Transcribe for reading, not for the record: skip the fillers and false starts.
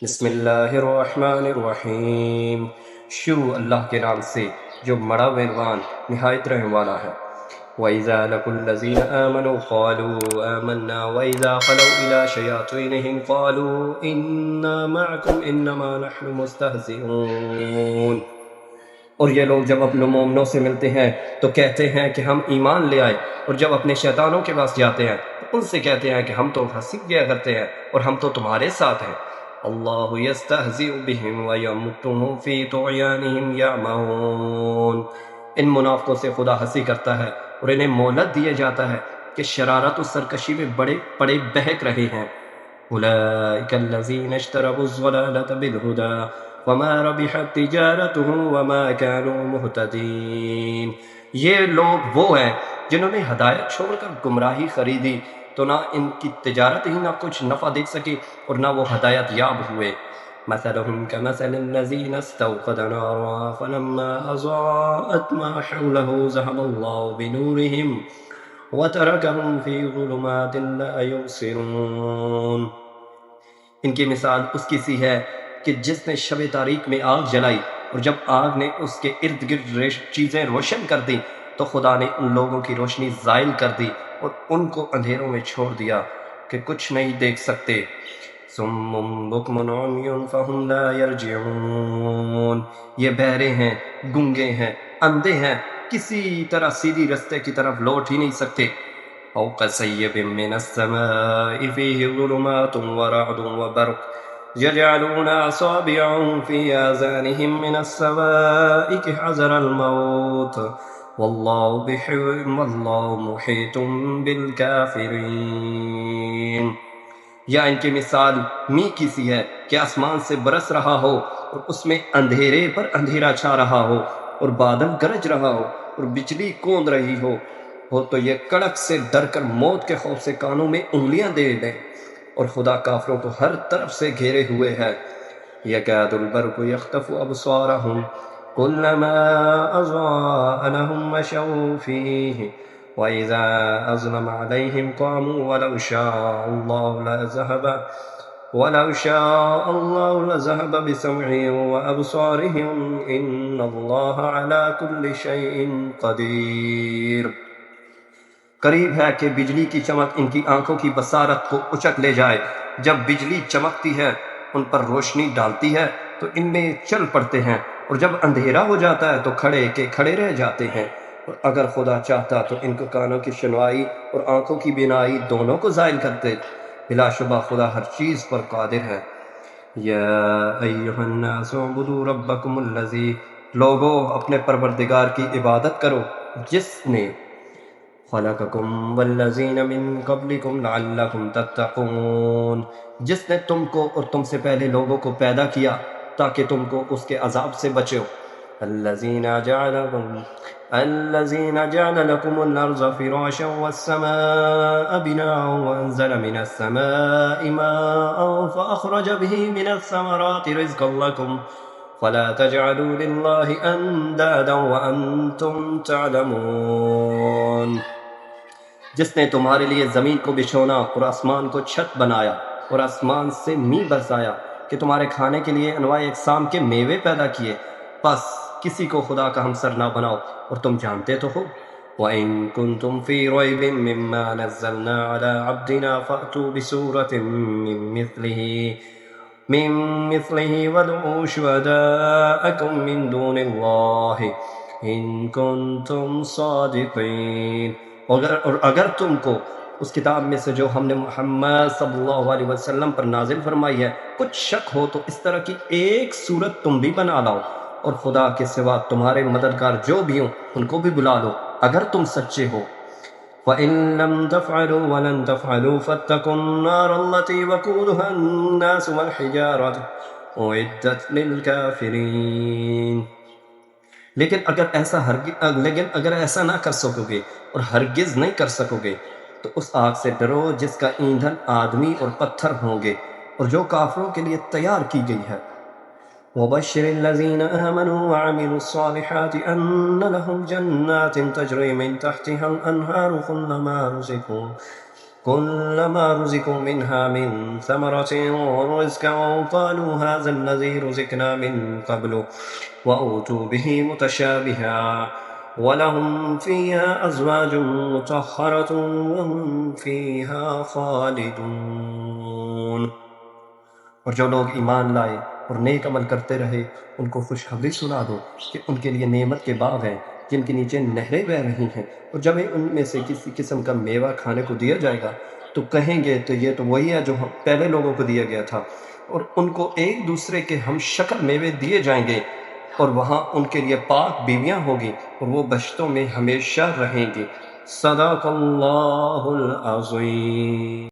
بسم اللہ الرحمن الرحیم۔ شروع اللہ کے نام سے جو بڑا مہربان نہایت رحم والا ہے۔ وَإِذَا لَقُوا الَّذِينَ آمَنُوا قَالُوا آمَنَّا وَإِذَا خَلَوْا إِلَىٰ شَيَاطِينِهِمْ قَالُوا إِنَّا مَعَكُمْ إِنَّمَا نَحْنُ مُسْتَهْزِئُونَ۔ اور یہ لوگ جب اپنے مومنوں سے ملتے ہیں تو کہتے ہیں کہ ہم ایمان لے آئے، اور جب اپنے شیطانوں کے پاس جاتے ہیں تو ان سے کہتے ہیں کہ ہم تو ہنسی کیا کرتے ہیں اور ہم تو تمہارے ساتھ ہیں۔ اللہ یستہزئ بہم ویمدھم فی طغیانہم یعمہون۔ ان منافقوں سے خدا ہنسی کرتا ہے اور انہیں مہلت دیے جاتا ہے کہ شرارت و سرکشی میں بڑے بڑے بہک رہے ہیں۔ اولئک الذین اشتروا الضلالۃ بالہدی وما ربحت تجارتهم وما كانوا مہتدین۔ یہ لوگ وہ ہیں جنہوں نے ہدایت چھوڑ کر گمراہی خریدی، تو نہ ان کی تجارت ہی نہ کچھ نفع دے سکی اور نہ وہ ہدایت یاب ہوئے۔ مثلهم كمثل الذين استوقد نارا فلما أضاءت ما حوله ذهب الله بنورهم وتركهم في ظلمات لا يبصرون۔ ان کی مثال اس کی سی ہے کہ جس نے شب تاریک میں آگ جلائی، اور جب آگ نے اس کے ارد گرد چیزیں روشن کر دی تو خدا نے ان لوگوں کی روشنی زائل کر دی اور ان کو اندھیروں میں چھوڑ دیا کہ کچھ نہیں دیکھ سکتے۔ صم بکم عمی فہم لا یرجعون۔ یہ بہرے ہیں، گنگے ہیں، اندھے ہیں، کسی طرح سیدھی رستے کی طرف لوٹ ہی نہیں سکتے۔ أو كصيب من السماء فيه ظلمات ورعد وبرق يجعلون أصابعهم في آذانهم من الصواعق حذر الموت والله محيط بالكافرين۔ یا ان کی مثال می کی سی ہے کہ آسمان سے برس رہا ہو اور اس میں اندھیرے پر اندھیرا چھا رہا ہو اور بادل گرج رہا ہو اور بجلی کوند رہی ہو تو یہ کڑک سے ڈر کر موت کے خوف سے کانوں میں انگلیاں دے لیں، اور خدا کافروں کو ہر طرف سے گھیرے ہوئے ہے۔ یکاد البرق یخطف ابصارهم كلما اضاء لهم مشوا فيه واذا اظلم عليهم قاموا ولو شاء الله لذهب بسمعهم وابصارهم ان الله على كل شيء قدير۔ قریب ہے کہ بجلی کی چمک ان کی آنکھوں کی بصارت کو اچک لے جائے۔ جب بجلی چمکتی ہے، ان پر روشنی ڈالتی ہے تو ان میں چل پڑتے ہیں، اور جب اندھیرا ہو جاتا ہے تو کھڑے کے کھڑے رہ جاتے ہیں۔ اور اگر خدا چاہتا تو ان کو کانوں کی سنوائی اور آنکھوں کی بینائی دونوں کو زائل کرتے۔ بلا شبہ خدا ہر چیز پر قادر ہے۔ یا ایھا الناس اعبدوا ربکم الذی، لوگو اپنے پروردگار کی عبادت کرو جس نے خلقکم والذین من قبلکم لعلکم تتقون، جس نے تم کو اور تم سے پہلے لوگوں کو پیدا کیا تاکہ تم کو اس کے عذاب سے بچو۔ الذین جعل لکم الارض فراشا والسماء بناء وانزل من السماء ماء فاخرج به من الثمرات رزقا لکم فلا تجعلوا للہ اندادا وانتم تعلمون۔ جس نے تمہارے لیے زمین کو بچھونا اور آسمان کو چھت بنایا اور آسمان سے می برسایا کہ تمہارے کھانے کے لیے انواع اقسام کے میوے پیدا کیے، پس کسی کو خدا کا ہمسر نہ بناؤ، اور تم جانتے تو ہو۔ وَإِن كُنتُمْ فِي رَيْبٍ مِّمَّا نَزَّلْنَا عَلَىٰ عَبْدِنَا فَأْتُوا بِسُورَةٍ مِّن مِّثْلِهِ وَادْعُوا شُهَدَاءَكُم مِّن دُونِ اللَّهِ إِن كُنتُمْ صَادِقِينَ۔ اور اگر تم کو اس کتاب میں سے جو ہم نے محمد صلی اللہ علیہ وسلم پر نازل فرمائی ہے کچھ شک ہو تو اس طرح کی ایک صورت تم بھی بنا لاؤ، اور خدا کے سوا تمہارے مددگار جو بھی ہوں ان کو بھی بلا لو اگر تم سچے ہو۔ وَإِن لَّمْ تَفْعَلُوا وَلَن تَفْعَلُوا فَاتَّقُوا النَّارَ الَّتِي وَقُودُهَا النَّاسُ وَالْحِجَارَةُ أُعِدَّتْ لِلْكَافِرِينَ۔ لیکن اگر ایسا نہ کر سکو گے اور ہرگز نہیں کر سکو گے تو اس آگ سے ڈرو جس کا ایندھن آدمی اور پتھر ہوں گے اور جو کافروں کے لیے تیار کی گئی ہے۔ وَبَشِّرِ الَّذِينَ آمَنُوا وَعَمِلُوا الصَّالِحَاتِ أَنَّ لَهُمْ جَنَّاتٍ تَجْرِي مِن تَحْتِهَا الْأَنْهَارُ كُلَّمَا رُزِقُوا كلما رزقوا منها من ثمرة رزقا قالوا هذا الذي رزقنا من قبل وأوتوا به متشابها ولهم فيها أزواج مطهرة وهم فيها خالدون۔ اور جو لوگ ایمان لائے اور نیک عمل کرتے رہے ان کو خوشخبری سنا دو کہ ان کے لیے نعمت کے باغ ہیں جن کے نیچے نہریں بہہ رہی ہیں، اور جب ان میں سے کسی قسم کا میوہ کھانے کو دیا جائے گا تو کہیں گے تو یہ تو وہی ہے جو پہلے لوگوں کو دیا گیا تھا، اور ان کو ایک دوسرے کے ہم شکل میوے دیے جائیں گے، اور وہاں ان کے لیے پاک بیویاں ہوگی اور وہ بہشتوں میں ہمیشہ رہیں گی۔ صدق اللہ العظیم۔